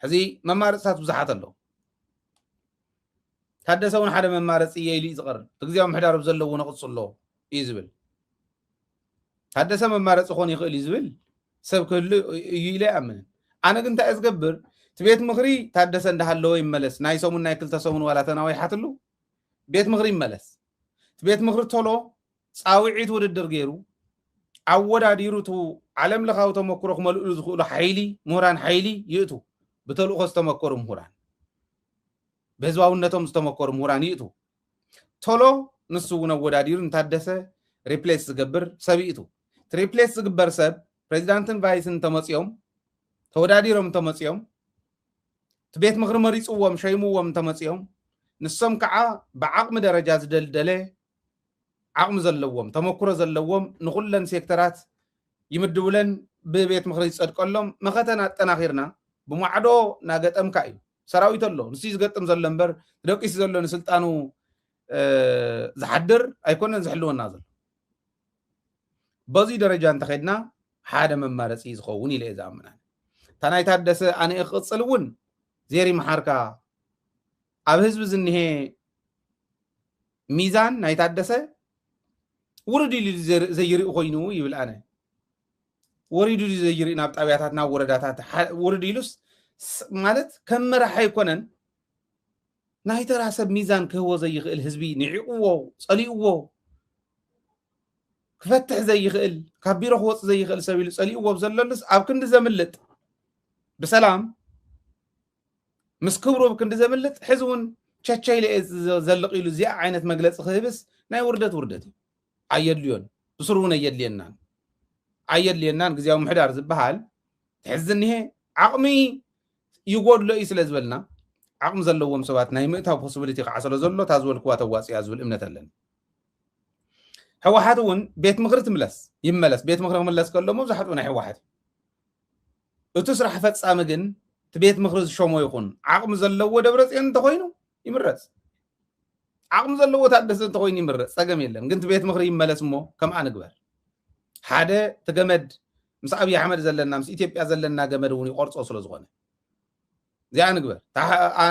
ሕዚ መማረፅታት ብዙሓት ኣለዉ ታደሰ እውን ሓደ መማረፂ የኢሉ ዝቐርብ ትግዚያዊ ምሕዳር ዘለዎ ነቕፅሎ እዩ ዝብል ታደሰ መማረፂ ኮን ይኽእል እዩ ዝብል ሰብ ክህሉ እዩ ኢለ ይኣምን ኣነ ግን እንታይ ዝገብር ቤት ምኽሪ ታደሰ እንዳሃለዎ ይመለስ ናይ ሰሙን ናይ ክልተ ሰሙን ዋላ ተናዊሓትሉ ቤት ምኽሪ ይመለስ ቤት ምኽሪ ቶሎ ፃውዒት ውድድር ገይሩ ኣወዳዲሩ ቱ ዓለም ለኻዊ ተመክሮ ክመልእሉ ዝኽእሉ ሓይሊ ምሁራን ሓይሊ ይእቱ ብተልእኾ ዝተመከሩ ምሁራን በህዝባውነቶም ዝተመከሩ ምሁራን ይእቱ ቶሎ ንሱ እውን ኣወዳዲሩ እንታደሰ ሪፕሌስ ዝገብር ሰብ ይእቱ ሪፕሌስ ዝግበር ሰብ ፕሬዚዳንትን ቫይስን ተመፅኦም ተወዳዲሮም ተመፅኦም ቤት ምኽሪ መሪፅዎም ሸይምዎም ተመፅኦም ንሶም ከዓ ብዓቕሚ ደረጃ ዝደልደለ ዓቕሚ ዘለዎም ተመክሮ ዘለዎም ንኹለን ሴክተራት ይምድብለን ብቤት ምኽሪ ይፀድቀሎም መኸተን ኣጠናኺርና ብማዕዶ ናገጠምካ እዩ ሰራዊት ኣሎ ንሱ ዝገጥም ዘሎ እምበር ደቂሱ ዘሎ ንስልጣኑ ዝሓድር ኣይኮነን ዝሕልወና ዘሎ በዚ ደረጃ እንተኸድና ሓደ መማረፂ ዝኸውን ኢለ እየ ዝኣምና እታ ናይ ታደሰ ኣነ ክቕፅል እውን ዜሪ መሓርካ ኣብ ህዝቢ ዝኒሄ ሚዛን ናይ ታደሰ ውርድ ኢሉ ዘይርኢ ኮይኑ ይብል ኣነ ወሪዱ ዘይርኢ ናብ ጣብያታት ናብ ወረዳታት ውርድ ኢሉስ ማለት ከም መራሒ ኣይኮነን ናይ ተራ ሰብ ሚዛን ክህቦ ዘይኽእል ህዝቢ ንዒቕዎ ፀሊእዎ ክፈትሕ ዘይኽእል ካብ ቢሮ ክወፅእ ዘይኽእል ሰብ ኢሉ ፀሊእዎ ብዘለሉስ ኣብ ክንዲ ዘምልጥ ብሰላም ምስ ክብሮ ብክንዲ ዘምልጥ ሕዚ እውን ቸቸይለ ዘልቕ ኢሉ እዚኣ ዓይነት መግለፂ ክህብስ ናይ ውርደት እዩ ኣየድልዮን ብስሩ እውን ኣየድልየናን ግዜያዊ ምሕዳር ዝበሃል ትሕዚ እኒሄ ዓቕሚ ይጎድሎ እዩ ስለ ዝበልና ዓቕሚ ዘለዎም ሰባት ናይ ምእታው ፖሲቢሊቲ ከዓ ስለ ዘሎ እታ ዝበልክዋ ተዋፅያ ዝብል እምነት ኣለኒ ሕወሓት እውን ቤት ምኽሪ ይመለስ ቤት ምኽሪ ክምለስ ከሎ መብዛሕትኡ ናይ ሕወሓት እቲ ስራሕ ፈፃሚ ግን እቲ ቤት ምኽሪ ዝሾሞ ይኹን ዓቕሚ ዘለዎ ደብረፅዮን እንተኮይኑ ይምረፅ ዓቕሚ ዘለዎ ታደሰ እንተኮይኑ ይምረፅ ፀገም የለን ግን እቲ ቤት ምኽሪ ይመለስ እሞ ከምኣ ንግበር ሓደ ትገመድ ምስ ኣብይ ኣሕመድ ዘለና ምስ ኢትዮጵያ ዘለና ገመድ እውን ይቆርፆ ስለ ዝኾነ እዚኣ ንግበር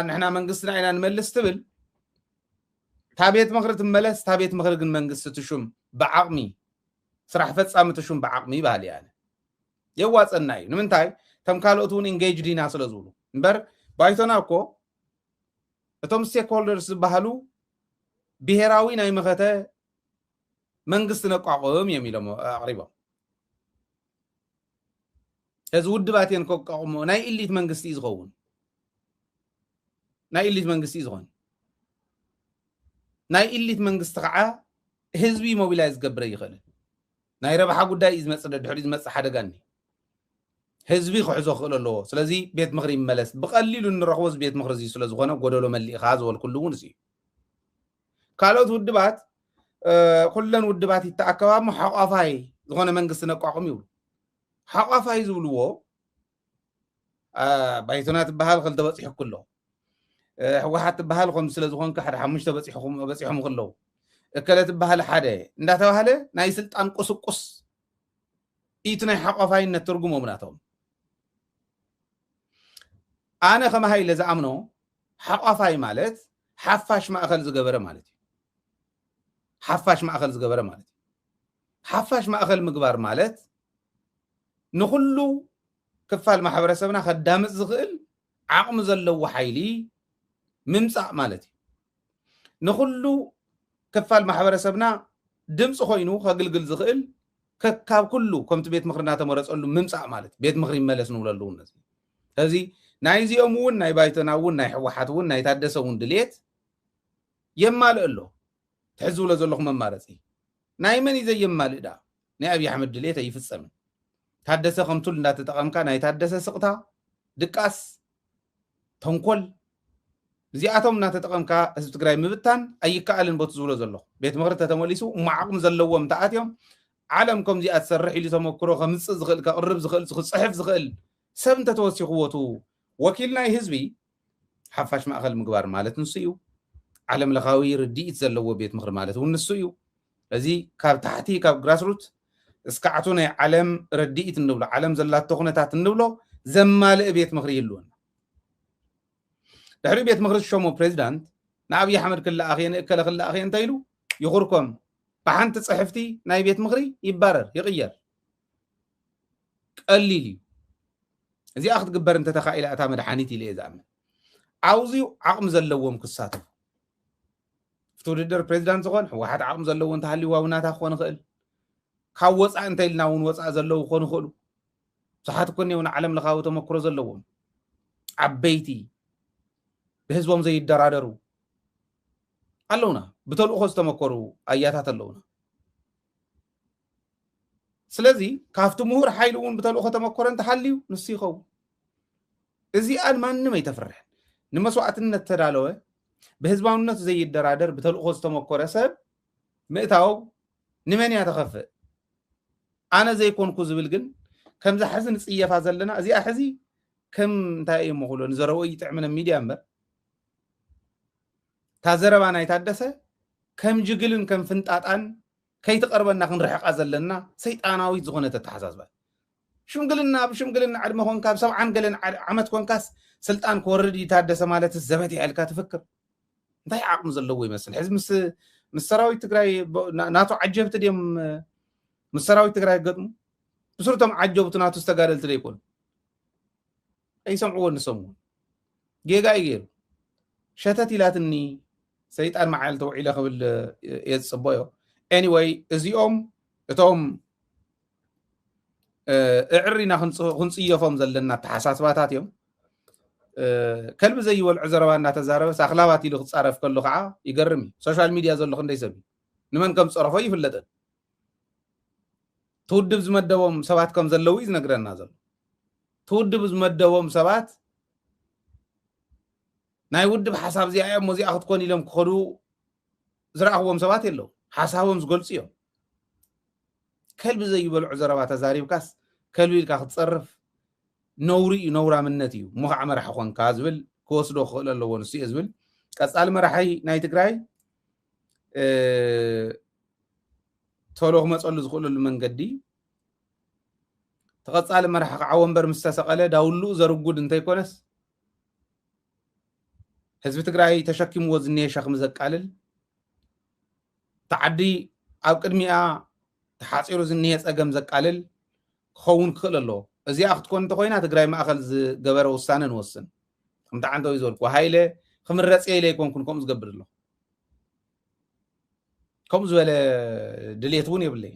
ንሕና መንግስትና ኢና ንመልስ ትብል تا بيت مخرج ملس تا بيت مخرج منجس تشوم بعقمي سرح فتسام تشوم بعقمي بالي أنا يواص الناي نمنتاي تم كالوتون إنجيج دينا سلزولو نبر بايتنا أكو توم ستيكهولدرز بحالو بهراوي ناي مخته منجس نقاقم يميلهم قريبا هزود باتين كقاقم ناي إليت منجس يزغون ناي إليت منجس يزغون ناي إليت منجس تقع حزبي موبيلايز قبر يخل ناي ربحا قدا إزمت دحريز مس حدا غني حزبي خحزو خل الله سلازي بيت مغرب ملس بقليل نرخوز بيت مغرزي سلازغونه غدولو ملي خاز والكلون سي قالوا ودبات كلن ودبات يتاكبا محقفاي زغونه منجس نقاقم يقول حقفاي زولو بايتونات بحال خل تبصح كله حوحات بحال خم سلازغون كحد حمش تبصحهم كله اكلت بحال حدا انداتبحاله ناي سلطان قسقس ايتنا حقفاي نترجمو مناتهم أنا كما هاي اللي زعمناه حقفاي مالت حفاش ما أخل زجبرة مالتي حفاش ما أخل زجبرة مالتي حفاش ما أخل مقبار مالت نخلو كفال محبرة سبنا خدام الزغل عقم زلو وحيلي ممسع مالتي نخلو كفال محبرة سبنا دمس خوينو خقلقل زغل كاب كله كمت بيت مخرنا تمرس قال له ممسع مالتي بيت مخري ملس نقول له الناس هذه نايزي أمون ناي بايتنا ون ناي حوحات ون ناي تادس ون دليت يمال له تحزوا لزلخ من مارسي ناي من إذا يمال دا ناي أبي أحمد دليت أي في السمن تادس خمتول لا تتقام كان ناي تادس سقطها دكاس تنقل زياتهم نا تتقام كا استقراي مبتان أي كألن بتزول زلخ بيت مغرب تتموليسو معكم زلوا متاعتهم عالمكم زي أتسرح اللي تمكروا خمس زغل كقرب زغل صحف زغل سبنت توسي قوته وكيلنا حزبي حفاش ما أخل مقبار مالت نسيو علم لغاوي رديت زلو بيت مخر مالت ونسيو لذي كاب تحتي كاب جراسروت اسكعتونا علم رديت النولو علم زلات تخنتات النولو زمال بيت مخر يلون ድሕሪ ቤት ምክሪ ዝሾሞ ፕሬዚዳንት ንኣብይ ኣሕመድ ክለኣኸየ ንእከለ ክለኣኸየ እንታይ ኢሉ ይኹርኮም ብሓንቲ ፅሕፍቲ ናይ ቤት ምክሪ ይባረር ይቕየር ቀሊል እዩ እዚኣ ክትግበር እንተተኻኢላ እታ መድሓኒት ኢለ እየ ዝኣምን ኣውዚኡ ዓቕሚ ዘለዎም ክሳተፉ ፍቲ ውድድር ፕሬዚዳንት ዝኾን ሕወሓት ዓቕሚ ዘለዎ እንተሃልይዋ ውናታ ክኾን ይኽእል ካብ ወፃእ እንተኢልና እውን ወፃእ ዘለዉ ክኾኑ ይኽእሉ ብዙሓት እኮ እኒአው ንዓለም ለኻዊ ተመክሮ ዘለዎም ዓበይቲ ብህዝቦም ዘይደራደሩ ኣለውና ብተልእኾ ዝተመከሩ ኣያታት ኣለውና ስለዚ ካብቲ ምሁር ሓይሉ እውን ብተልእኾ ተመክሮ እንተሃልዩ ንሱ ይኸውን እዚኣን ማንም ኣይተፍርሕን ንመስዋዕትነት ተዳለወ ብህዝባውነቱ ዘይደራደር ብተልእኾ ዝተመከረ ሰብ ምእታው ንመን እያ ተኸፍእ ኣነ ዘይኮንኩ ዝብል ግን ከምዚ ሕዚ ንፅየፋ ዘለና እዚኣ ሕዚ ከም እንታይ እየ መኽሎ ንዘረበ ይጥዕምነ ሚድያ እምበር تا زربا ناي تادسه كم جگلن كم فنطاطان كيتقربنا كنرحقا زلنا سيطاناوي زغونه تتحساسبا شمگلنا بشمگلنا عدمه كون كاب سبعان گلن عمت كون كاس سلطان كوردي تادسه مالت الزبدي علكا تفكر انتي عقم زلو يمثل حزب مسراوي تግራይ ناتو عجبت ديم مسراوي تግራይ قدمو بصورتهم عجبت ناتو استقالت ليكون اي سمعوا نسمو جيغا يغير شتت يلاتني سيطان معال توعيله قبل يصبيو anyway ازيوم اتوم اعرينا خنصيفهم زلنا تحساسباتات يوم كلب زي والعزربانا تزارب ساخلاوات يلو تصرف كله خا يقرمي سوشيال ميديا زلو خندي سبي نمن كم صرفو يفلطن تودب زمدوم سبات كم زلو ينغرنا زل تودب زمدوم سبات ناي ودب حساب زي ايام موزي اخذ كون يلم كخدو زرعهم سبات يلو حسابهم زغلصيو كلب زي والعزربات تزارب كاس كلب يلك اخذ تصرف نوري نورا منتيو مخ عمر حخون كازبل كوسدو خللو ونسي ازبل قصال مرحي ناي تግራይ تولو مصلو زخلو المنغدي تقصال مرح عوንበር مستسقله داولو زرغود انت يكونس حزب تግራይ تشكيم وزنيه شخم زقالل تعدي اب قدميا تحاصيرو زنيه صقم زقالل خون خللو ازي اخت كون تخوينا تግራይ ማእኸል ዝገበረ ውሳነ ንወስን ከምታ አንተው ይዞልኩ ሃይለ ከምረጽ ኢለ ይኮንኩን ከም ዝገብርሎ ከም ዝበለ ድሌትውን ይብለይ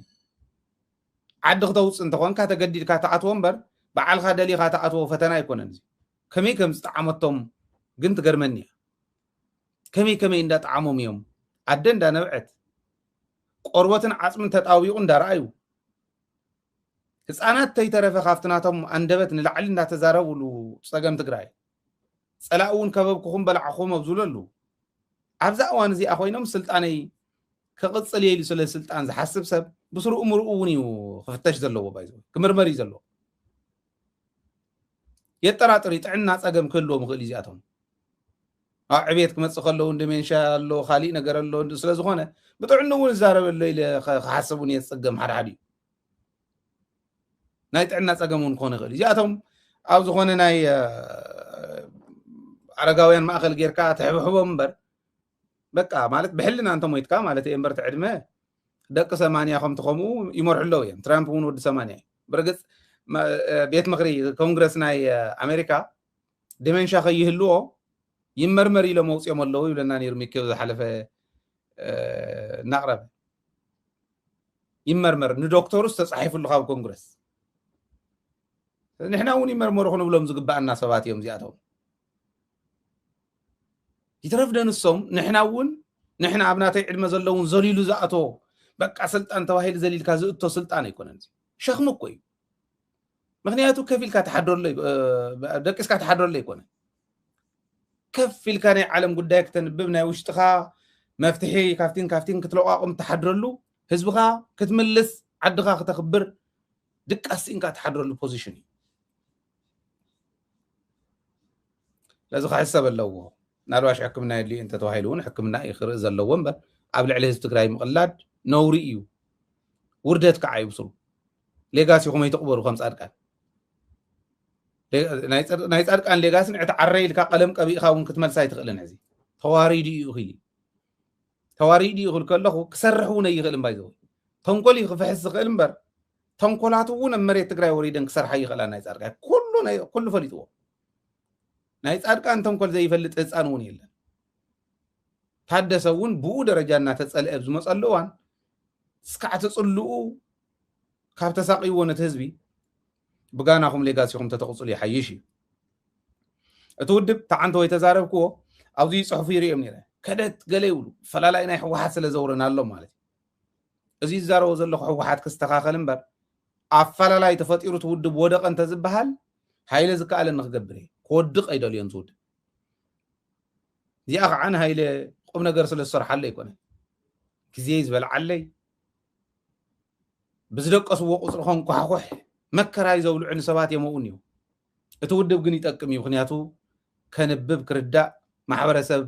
ዓዲ ክተውጽ እንተኾንካ ተገዲድካ ተኣትዎ እምበር በዓልኻ ደሊኻ ተኣትዎ ፈተና ይኮነን እዚ ከመይ ከም ዝጣዓመቶም ግን ትገርመኒ ከመይ እንዳጣዓሞም እዮም ኣደ እንዳነብዐት ቆርበትን ዓጽምን ተጣዊቁ እንዳርአዩ ህፃናት ተይተረፈ ካፍትናቶም አንደበት ንላዕሊ እንዳተዛረቡሉ ፀገም ትግራይ ፀላኡን ከበብኩኹም በላዕኹም ኣብዝለሉ ኣብዛ እዋን እዚ ኮይኖም ስልጣነይ ከቅፅል የሉ ስለ ስልጣን ዝሓስብ ሰብ ብስሩኡ ምርኡ እውን እዩ ክፍተሽ ዘለዎ ባይዞ ክምርመር እዩ ዘለዎ የጠራጥሪ ጥዕና ፀገም ክህልዎ ምኽእል እዚኣቶም ዕቤት ክመፅእ ከለዉ እንደሜንሻ ኣሎ ካሊእ ነገር ኣሎ ስለ ዝኾነ ብጥዕኑ እውን ዝዛረበሎ ኢለ ክሓስብ እውን የፀገም ሓድሓድ እዩ ናይ ጥዕና ፀገሙን ኮነ ይኽእል እዚኣቶም ኣብ ዝኾነ ናይ ዓረጋውያን ማእኸል ጌርካ ትሕብሕቦም እምበር በቃ ማለት ብሕልና እንተ ሞይትካ ማለት እምበር ትዕድመ ደቂ 80 ከም ትኸምኡ ይመርሕለው እዮም ትራምፕ እውን ወዲ 80 ብርግፅ ቤት ምክሪ ኮንግረስ ናይ ኣሜሪካ ዲሜንሻ ከይህልዎ ይመርመር ኢሎም መውፅኦም ኣለዉ ይብለና ነይሩ ሚኬው ዝሓለፈ እናቕረበ ይመርመር ንዶክተሩስ ተፃሒፉሉ ካብ ኮንግረስ نحنا وني مرمر خنو بلوم زغبانا سبات يوم زياتهم يترفدن الصوم نحنا ابناتي علم زلون زليلو زاتو بقى سلطان توهيل زليل كازو سلطان يكونن شخم كوي مغنياتو كفيل كتحضر لي دقس كتحضر لي يكون كفيل كان عالم قداك تنببنا وشتخا مفتحي كافتين كتلقاقم تحضرلو حزبخا كتملس عدخا كتخبر دقس ان كتحضر له بوزيشن لازم حسب اللو نالواش حكمنا اللي انت توهيلون حكمنا يخرق زلو امبر قبل عليه تግራይ مقلاد نوري እዩ ውርደት ከዓይብሱ ሌጋሲኹም ይተقبሩ ከም ጻድቃን ናይ ጻድቃን ሌጋሲ ንዕት ዓረይ ኢልካ ቀለም ቀቢእኻ እውን ክትመልሳ ይትኽእልን ሕዚ ተዋሪዱ እዩ ኺል ተዋሪዱ ይኽእል ከለኹ ክሰርሕ እውን ኣይኽእል እምባይዘው ተንኮል ክፍሕስ ዝኽእል እምበር ተንኮላት እውን ኣብ መሬት ትግራይ ወሪደን ክሰርሓ ይኽእላ ናይ ጻድቃን ኩሉ ፈሊጥዎ ናይ ጻድቃን ተንኮል ዘይፈልጥ ህፃን እውን የለን ታደሰ እውን ብኡ ደረጃ እናተጸልአ ዝመጸሉ እዋን እስካዕ ትጽልኡ ካብ ተሳቂዎ ነቲ ህዝቢ ብጋናኹም ሌጋሲኹም ተተቕጽሉ ይሓይሽ እዩ እቲ ውድብ ተዓንተ ወይ ተዛረብክዎ ኣብዚ ጽሑፍ ይርኦም ነይረ ከደት ገለ ይብሉ ፈላላይ ናይ ሕወሓት ስለ ዘውረና ኣሎ ማለት እዚ ዝዛረቦ ዘለኹ ሕወሓት ክስተኻኸል እምበር ኣፈላላይ ተፈጢሩ ትውድብ ወደቐ እንተ ዝበሃል ሃይለ ዝከኣለ ንክገብር እየ ክወድቕ ኣይደልዮን ዝውድብ እዚኣ ከዓ ንሃይለ ቁም ነገር ስለ ዝሰርሓለ ኣይኮነ ግዜ ዝበልዓለይ ብዝደቀስዎ ቁፅሪ ኾንኳሕኩሕ መከራይ ዘብልዑ ንሰባት የመኡን እዩ እቲ ውድብ ግን ይጠቅም እዩ ምክንያቱ ከንብብ ክርዳእ ማሕበረሰብ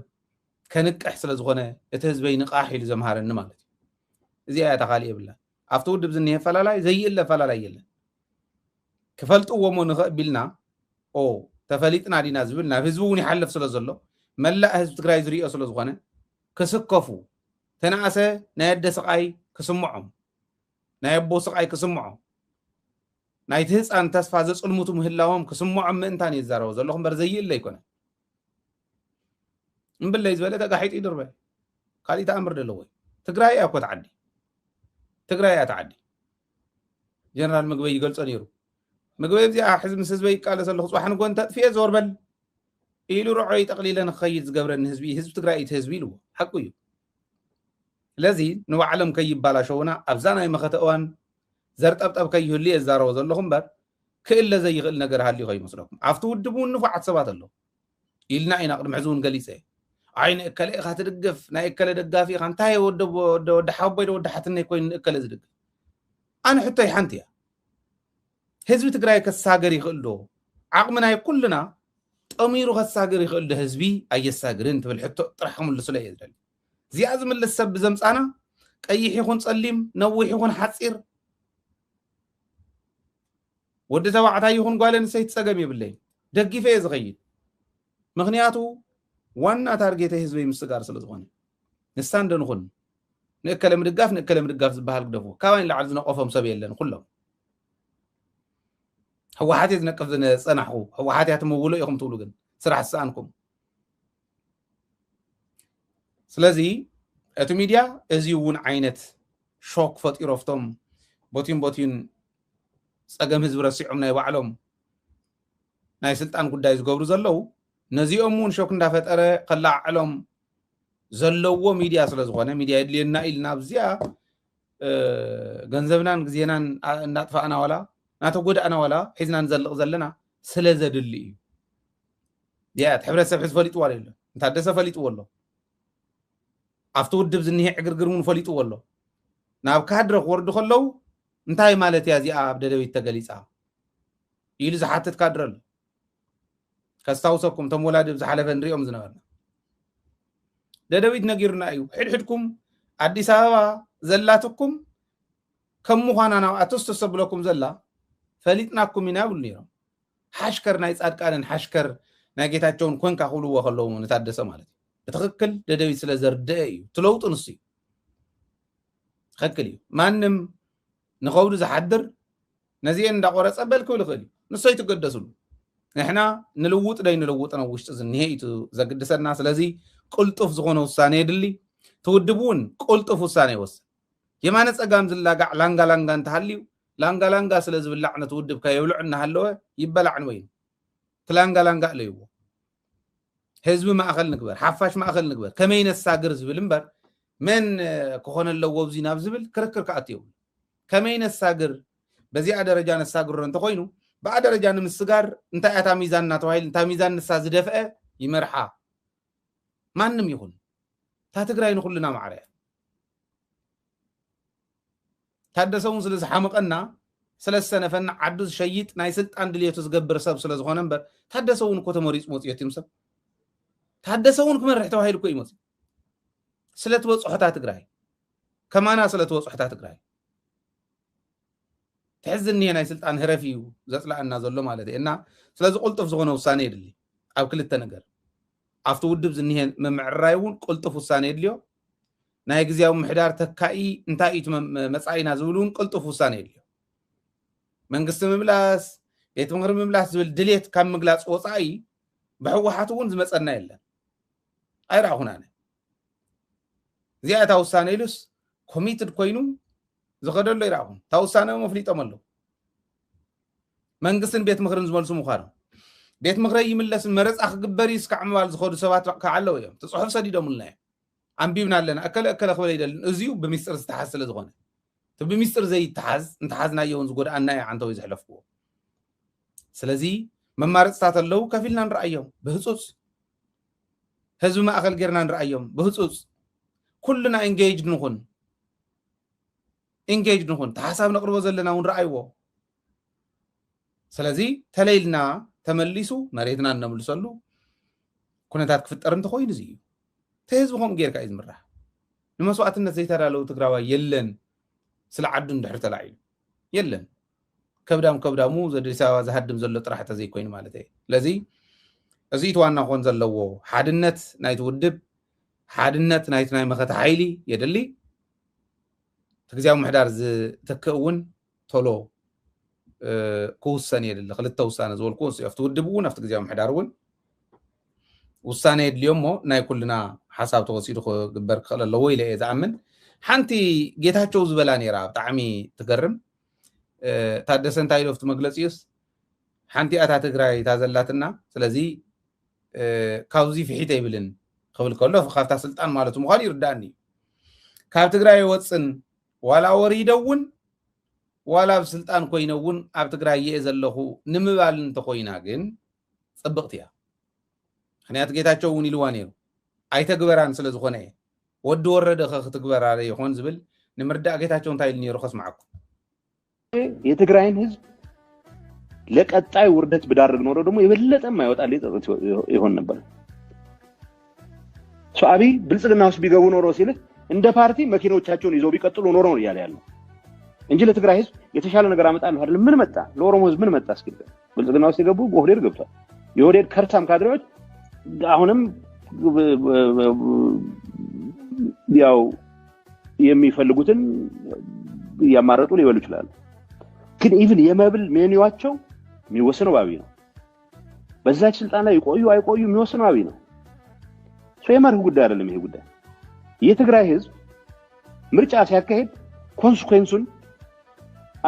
ከንቅሕ ስለ ዝኾነ እቲ ህዝበይ ንቓሕ ኢሉ ዘምሃረኒ ማለት እዩ እዚኣ ተኻሊ የብላ ኣብቲ ውድብ ዝኒሄ ፈላላይ ዘይእለ ፈላላይ የለን ክፈልጥዎሞ ንኽእቢልና ተፈሊጥና ዲና ዝብል ናብ ህዝቢ እውን ይሓልፍ ስለ ዘሎ መላእ ህዝቢ ትግራይ ዝርኦ ስለ ዝኾነ ክስከፉ ተናእሰ ናይ ኣደ ስቃይ ክስምዖም ናይ ኣቦ ስቃይ ክስምዖም ናይቲ ህፃን ተስፋ ዘፅልሙቱ ምህላዎም ክስምዖም ምእንታን ይዛረቡ ዘለኹ እምበር ዘይእለ ኣይኮነ እምብለይ ዝበለ ተጋሒጡ ይድርበ ካልእ ተኣምር ደለዎ ትግራይ እያ እኮ ተዓዲ ትግራይ እያ ተዓዲ ጀነራል ምግበይ ይገልጾ ነይሩ ምግበይ እዚኣ ሕዝቢ ምስ ህዝበይ ይቃለ ዘለኹ ፅባሕ ንጎን ተጥፍየ ዘወርበል ኢሉ ርዖይ ጠቕሊለ ንክኸይድ ዝገብረኒ ህዝቢ ህዝቢ ትግራይ እቲ ህዝቢ ኢልዎ ሓቂ እዩ ስለዚ ንባዕሎም ከይባላሸውና ኣብዛ ናይ መኸተ እዋን ዘርጠብጠብ ከይህሉ የዛረቦ ዘለኹ እምበር ክእለ ዘይኽእል ነገር ሃልዩ ከይመስለኩም ኣብቲ ውድብ እውን ንፉዓት ሰባት ኣሎ ኢልና ኢና ቅድሚ ሕዚ እውን ገሊፀ ኣይ ንእከለ ኢኻ ትድግፍ ናይ እከለ ደጋፊ ኢኻ እንታይ ወዲ ሓቦይ ወዲ ሓትነይ ኮይኑ ንእከለ ዝድግፍ ኣነ ሕቶይ ሓንቲ እያ ህዝቢ ትግራይ ከሳገር ይኽእል ዶ ዓቕሚ ናይ ኩልና ጠሚሩ ከሳገር ይኽእል ዶ ህዝቢ ኣየሳግርን ትብል ሕቶ ጥራሕ ክምልሱለ እየ ዝደሊ እዚኣ ዝምልስ ሰብ ብዘምፃና ቀይሕ ይኹን ጸሊም ነዊሕ ይኹን ሓፂር ወዲ ተባዕታይ ይኹን ጓል ኣንስተይቲ ፀገም የብለይ ደጊፈ እየ ዝኸይድ ምክንያቱ ዋና ታርጌተይ ህዝበይ ምስጋር ስለ ዝኾነ ንሳ እንደንኹን ንእከለ ምድጋፍ ዝበሃል ክደፍዎ ካባይ ንላዕሊ ዝነቐፎም ሰብ የለን ኩሎም ሕወሓት እየ ዝነቅፍ ዝፀናሕኹ ሕወሓት እያ ትምውሎ ኢኹም ትብሉ ግን ስራሕ ዝሰኣንኩም ስለዚ እቲ ሚድያ እዚ እውን ዓይነት ሾክ ፈጢሮ ፍቶም ቦቲን ፀገም ህዝቢ ረሲዖም ናይ ባዕሎም ናይ ስልጣን ጉዳይ ዝገብሩ ዘለው ነዚኦም እውን ሾክ እንዳፈጠረ ከላዕሎም ዘለዎ ሚድያ ስለ ዝኾነ ሚድያ የድልየና ኢልና ኣብዚኣ ገንዘብናን ግዜናን እናጥፋእና ዋላ ናተጎዳእና ዋላ ሒዝና ንዘልቕ ዘለና ስለ ዘድሊ እዩ ያ ሕብረተሰብ ሕዚ ፈሊጥዎ ኣሎ እንታደሰ ፈሊጥዎ ኣሎ ኣብቲ ውድብ ዝኒሄ ዕግርግር እውን ፈሊጥዎ ኣሎ ናብ ካድረ ክወርዱ ከለው እንታይ ማለት እያ እዚኣ ኣብ ደደቢት ተገሊፃ ኢሉ ዝሓትት ካድረ ኣሎ ከስታውሰኩም ቶም ወላዲ ብዝሓለፈ ንሪኦም ዝነበርና ደደቢት ነጊሩና እዩ ሕድሕድኩም ኣዲስ ኣበባ ዘላትኩም ከም ምዃና ናብኣ ተስተብለኩም ዘላ ፈሊጥናኩም ኢና ይብሉ ነይሮም ሓሽከር ናይ ጻድቃንን ሓሽከር ናይ ጌታቸውን ኮንካ ክብልዎ ከለዉ ንታደሰ ማለት እዩ ብትክክል ደደቢት ስለ ዘርድአ እዩ ትለውጡ ንሱ እዩ ትክክል እዩ ማንም ንኸውዱ ዝሓድር ነዚአን እንዳቆረፀ በል ክብል ይኽእል እዩ ንሶይ ትገደስሉ ንሕና ንልውጥ ደይ ንልውጥና ውሽጢ ዝኒሄ እዩ ዘግድሰና ስለዚ ቅልጡፍ ዝኾነ ውሳነ የድሊ ትውድብ እውን ቅልጡፍ ውሳነ ይወስን የማነ ፀጋም ዝላጋዕ ላንጋ እንተሃልዩ ላንጋ ስለ ዝብላዕ ነቲ ውድብ ከየብልዕ እናሃለወ ይበላዕ ንወይኑ ትላንጋ ኣለይዎ ህዝቢ ማእኸል ንግበር ሓፋሽ ማእኸል ንግበር ከመይ ነሳግር ዝብል እምበር መን ክኾነ ኣለዎ ኣብዚ ናብ ዝብል ክርክር ከኣት የብሉ ከመይ ነሳግር በዚኣ ደረጃ ነሳግሮ እንተኮይኑ ብኣ ደረጃ ንምስጋር እንታይ እታ ሚዛን እናተባሂል እንታይ ሚዛን ንሳ ዝደፍአ ይመርሓ ማንም ይኹን እታ ትግራይ ንኩልና ማዕረ እያ ታደሰ እውን ስለ ዝሓመቐና ስለ ዝሰነፈና ዓዱ ዝሸይጥ ናይ ስልጣን ድልየቱ ዝገብር ሰብ ስለ ዝኾነ እምበር ታደሰ እውን እኮ ተመሪፁ መፅዮ እቲ ሰብ ታደሰ እውን ክመርሕ ተባሂሉ እኮ ይመፅእ ስለ ትበፅሖታ ትግራይ ከማና ስለ ትበፅሖታ ትግራይ تحزني هنا سلطان هرفي زطلع الناس زلوا مالتي إنها سلازم قلت في زغنا وساني يدلي أو كل التنقر عفتو ودب زنيهن ممعرايون قلت في وساني يدليو ناي غزياو محدار تكاي انتايت مصاينا زولون قلت في وساني يدليو منغست مملاس بيت مغرب مملاس زول دليت كم مغلاص وصاي بحوحات ون زمصنا يلا ايرا هنا زياده وساني لس كوميتد كوينو زغدلو يراهم تاوسانه مفليطملو منغستن بيت مغرب زملسو مخارو بيت مغرب يملس مرص اخ غبريس كعمال زخدو سبات كعلو يوم تصحف سديدو ملنا عم لنا اكل خبل يدل ازيو بميستر استحسل زغونه بميستر زي تحز انتحزنا يون زغود انا عنتو يزحلفكو سلازي ممارصات لو كفيلنا نرايهم بهصص هزو ما اخل غيرنا نرايهم بهصص كلنا انجيج نكون تحساب نقربو زلنا ونرايو سلازي تليلنا تمليسو مريتنا نملسلو كنتات كفتر انت خوين زي تهزبهم غير كايز مرح المسواتنا زي ترى لو تقراوا يلن سلعدن دحر تلاعي يلن كبدامو زديسا زهدم زلو طرح تزي كوين مالتي لذي ازيت وانا كون زلو حادنت نايت ودب حادنت نايت ناي مخت حيلي يدلي تجزاو محدار ز تكون طولو كوسان يدل خلت وسانه زول كوس يفتو ودبون افت جزاو محدارون وسانه اليوم ناي كلنا حساب توصيدو غبر خل الله ويله يزامن حنتي جيتاچو زبلاني را طعمي تقرم تادسن تايلوفت مغلصيس حنتي اتا تግራይ ታዘላትና ስለዚህ ካውዚ ፍሒተ ይብልን خبل كله فخافتا سلطان مالتو مخالي يرداني ካብ ትግራይ ወፅን ዋላ ወሪ ይደውን ዋላ በስልጣን ኮይነውን ኣብ ትግራይ የዘለኹ ንምባል እንተኮይና ግን ጽብቅትያ ምክንያት ጌታቸው ውን ይልዋን ይሩ አይተግበራን ስለዝኾነ ወድ ወረደ ከትግበራ ይሆን ዝብል ንምርዳእ ጌታቸው እንታይል ነይሩ ከስማዓኩ የትግራይን ህዝብ ለቀጣይ ውርደት ብዳርግ ኖሮ ደግሞ የበለጠ ማይወጣል ይሆን ነበር ሷቢ ብልጽግና ውስጥ ቢገቡ ኖሮ ሲል እንደ ፓርቲ መኪኖቻቸውን ይዘው ቢቀጥሉ ኖሮ ነው ያለው እንጂ ለትግራይ ህዝብ የተሻለ ነገር አመጣለሁ አይደል ምን መጣ ለኦሮሞ ህዝብ ምን መጣ እስኪ ብልጽግና ውስጥ የገቡ በሆዴር ገብቷል የሆዴር ከርታም ካድሬዎች አሁንም ያው የሚፈልጉትን ያማረጡ ሊበሉ ይችላል ግን ኢቭን የመብል ሜኒዋቸው የሚወሰነው ባቢ ነው በዛች ስልጣን ላይ ይቆዩ አይቆዩ የሚወሰነው ባቢ ነው የመርህ ጉዳይ አይደለም ይሄ ጉዳይ የትግራይ ህዝብ ምርጫ ሲያካሄድ ኮንሲኩዌንሱን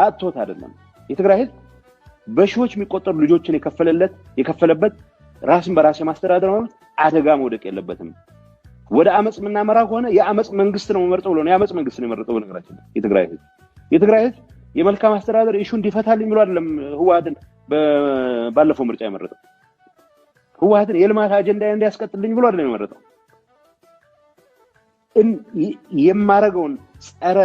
አጥቶት አይደለም የትግራይ ህዝብ በሺዎች የሚቆጠሩ ልጆችን የከፈለበት ራስን በራስ ማስተዳደር ማለት አደጋ መውደቅ የለበትም ወደ አመጽ ምናመራ ከሆነ የአመጽ መንግስት ነው መርጠው ነው የአመጽ መንግስት ነው መርጠው በነገራችን የትግራይ ህዝብ የመልካም አስተዳደር ኢሹ እንዲፈታልኝ ብሎ አይደለም ህዋትን ባለፈው ምርጫ የመረጠው ህዋትን የልማት አጀንዳ እንዲያስቀጥልኝ ብሎ አይደለም የመረጠው የማረገውን ጸረ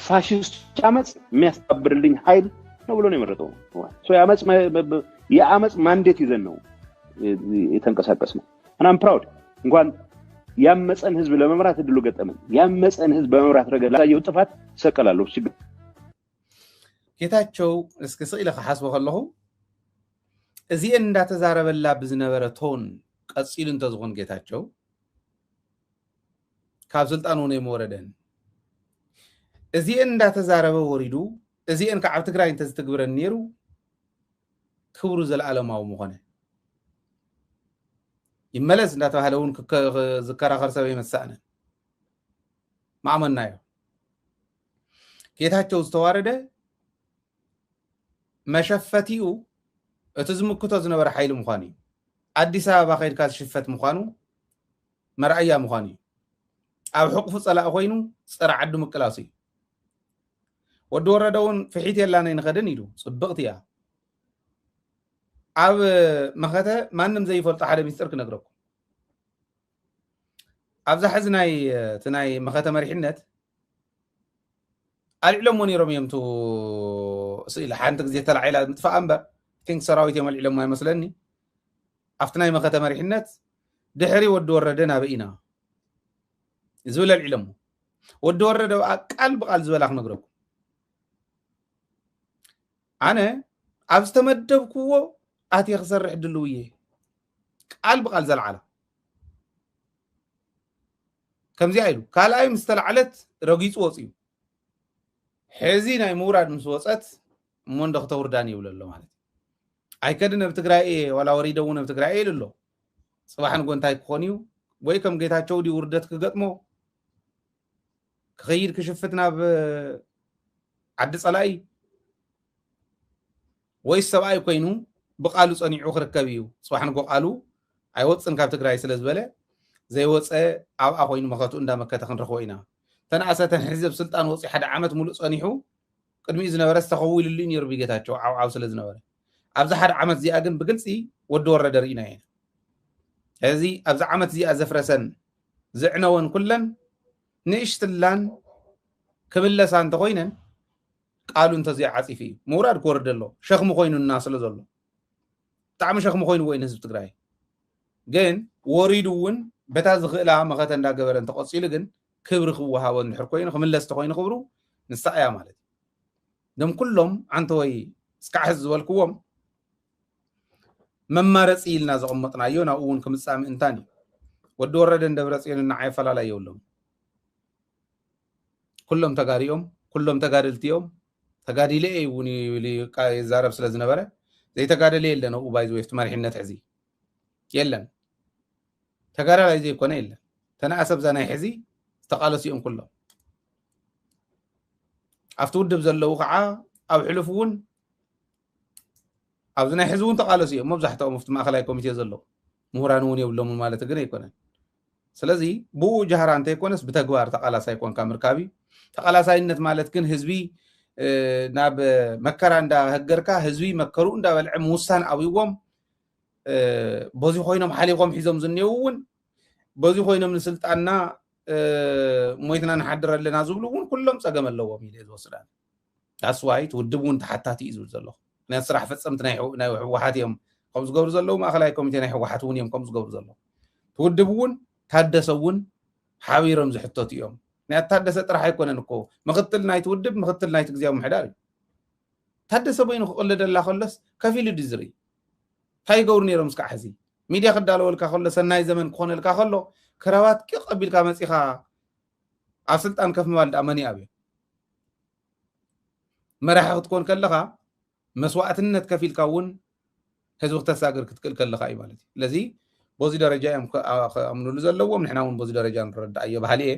ፋሺስት አመጽ የሚያስተባብርልኝ ኃይል ነው ብሎ ነው የመረጠው የአመጽ ማንዴት ይዘን ነው የተንቀሳቀስነው እና አም ፕራውድ እንኳን ያመፀን ህዝብ ለመምራት እድሉ ገጠመን ያመፀን ህዝብ በመምራት ረገድ ላይ ጥፋት ሰቀላለሁ ችግር ጌታቸው እስከ ስኢለ ከሐስበው ከለሁ እዚ እንዳተዛረበላ ብዝነበረ ቶን ቀጽል እንተዝሆን ጌታቸው ካብ ስልጣኑ ነው የመወረደን እዚ እንዳተዛረበ ወሪዱ እዚ ከዓብ ትግራይ እንተዝትግብረን ነይሩ ክብሩ ዘለዓለማው መሆነ ይመለስ እንዳተባለውን ዝከራከር ሰበይ መሳነ ማመናዮ ጌታቸው ዝተዋረደ መሸፈቲኡ እትዝምክቶ ዝነበረ ኃይል ምዃኑ አዲስ አበባ ኸይድካ ዝሽፈት ምዃኑ መርአያ ምዃኑ ኣብ ሕቁፉ ጸላእ ኮይኑ ጽራ ዓዱ ምቅላሱ ወዲ ወረደውን ፍሒት የላና ይንኸደን ኢሉ ጽብቕትያ ኣብ መኸተ ማንም ዘይፈልጦ ሓደ ሚስጥር ክነግረኩም ኣብዛ ሕዝናይ ትናይ መኸተ መሪሕነት አልዕሎም ሞኒሮም የምቱ ስኢለ ሓንቲ ግዜ ተላዒላ ምጥፋእ እምበር ቲንክ ሰራዊት የመልዕሎም አይመስለኒ አፍትናይ መኸተ መሪሕነት ድሕሪ ወዲ ወረደ ናበኢና ዝብል አልዕሎም ወዲ ወረደ ቃል ብቃል ዝበላክ ነግረኩም ኣነ ኣብ ዝተመደብክዎ ኣትየ ክሰርሕ ድልው እየ ቃል ብቃል ዘልዓላ ከምዚ ኢሉ ካልኣይ ምስ ተላዕለት ረጊፁ ወፅዩ ሕዚ ናይ ምውራድ ምስ ወፀት እሞ እንደ ክተውርዳን ይብለ ኣሎ ማለት ኣይከድ ነብ ትግራይ ወላ ወሪደው ነብ ትግራይ ኢሉ ኣሎ ጽባሕን ጎንታይ ክኾን እዩ ወይ ከም ጌታቸው ዲ ውርደት ክገጥሞ ክኸይድ ክሽፍት ናብ ዓዲ ጸላይ ወይ ሰብኣይ ኮይኑ ብቃሉ ጸኒዑ ክርከብ እዩ ጽባሕን ጎቃሉ ኣይወፅን ካብ ትግራይ ስለ ዝበለ ዘይወፀ ኣብኣ ኮይኑ መኸቱ እንዳመከተ ክንረኽቦ ኢና ተናእሰተን ሕዝብ ስልጣን ወፂ ሓደ ዓመት ሙሉእ ጸኒሑ ቅድሚኡ ዝነበረ ዝተኸውልሉ ነይሩ ጌታቸው ዓውዓው ስለ ዝነበረ ኣብዚ ሓደ ዓመት እዚኣ ግን ብግልፂ ወዲ ወረደ ርኢና ኢና እዚ ኣብዚ ዓመት እዚኣ ዘፍረሰን ዝዕነወን ኩለን ንእሽትላን ክምለሳ እንተኮይነን ቃሉ እንተዚኣ ዓፂፍ እዩ ምውራድ ክወርድ ኣሎ ሸኽሚ ኮይኑና ስለ ዘሎ ብጣዕሚ ሸኽሚ ኮይኑዎ እዩ ንህዝቢ ትግራይ ግን ወሪዱ እውን በታ ዝኽእላ መኸተ እንዳገበረ እንተቐፂሉ ግን ክብሪ ክወሃቦ እንድሕር ኮይኑ ክምለስ ተኮይኑ ክብሩ ንሳ እያ ማለት ደም ኩሎም ዓንተ ወይ እስካዕ ሕዚ ዝበልክዎም መማረፂ ኢልና ዘቐመጥናዮ ናብኡ እውን ክምፃእ ምእንታን እዩ ወዲ ወረደ ደብረፅዮን እና ኣይፈላለዩ የብሎም ኩሎም ተጋሪኦም ኩሎም ተጋደልቲኦም ተጋዲለ እውን ይዛረብ ስለ ዝነበረ ዘይተጋደለ የለን ኣብኡ ባይዝ ወይፍቲ መሪሕነት ሕዚ የለን ተጋዳላይ ዘይኮነ የለን ተናእሰብ ዛ ናይ ሕዚ ዝተቃለሲኦም ኩሎም ኣብቲ ውድብ ዘለዉ ከዓ ኣብ ሕልፍ እውን ኣብዚ ናይ ሕዚ እውን ተቃለሲኦም መብዛሕትኦም ኣብቲ ማእኸላይ ኮሚቴ ዘለዉ ምሁራን እውን የብሎም ማለት ግን ኣይኮነን ስለዚ ብኡ ጃህራ እንተይኮነስ ብተግባር ተቃላሳይ ኮንካ ምርካብ እዩ ተቃላሳይነት ማለት ግን ህዝቢ ናብ መከራ እንዳህገርካ ህዝቢ መከሩ እንዳበልዐ ምውሳን ኣብይዎም በዚ ኮይኖም ሓሊቆም ሒዞም ዝኔው እውን በዚ ኮይኖም ንስልጣንና ሞይትና ንሓድር ኣለና ዝብሉ እውን ኩሎም ፀገም ኣለዎም ኢለ ዝወስዳን ታስዋይ ትውድብ እውን ተሓታቲ እዩ ዝብል ዘሎ ናይ ስራሕ ፈፀምቲ ናይ ህወሓት እዮም ከም ዝገብሩ ዘለዉ ማእኸላይ ኮሚቴ ናይ ህወሓት እውን እዮም ከም ዝገብሩ ዘለዉ ትውድብ እውን ታደሰ እውን ሓቢሮም ዝሕተቱ እዮም ናይ ታደሰ ጥራሕ ኣይኮነን እኮ ምክትል ናይ ትውድብ ምክትል ናይ ግዝያዊ ምሕዳር እዩ ታደሰ በይኑ ክቕልደላ ከሎስ ከፊሉ ድዝሪ እንታይ ይገብሩ ነይሮም እስካዕ ሕዚ ሚድያ ክዳለወልካ ከሎ ሰናይ ዘመን ክኾነልካ ከሎ ክረባት ቀቢልካ መፂኻ ኣብ ስልጣን ከፍ ምባል ዳ መን ኣብ መራሒ ክትኮን ከለኻ መስዋዕትነት ከፊልካ እውን ህዝቢ ክተሳግር ክትክእል ከለኻ እዩ ማለት እዩ ስለዚ በዚ ደረጃ እዮም ኣምኑሉ ዘለዎም ንሕና እውን በዚ ደረጃ ንረዳእ እየ ባህሊ እየ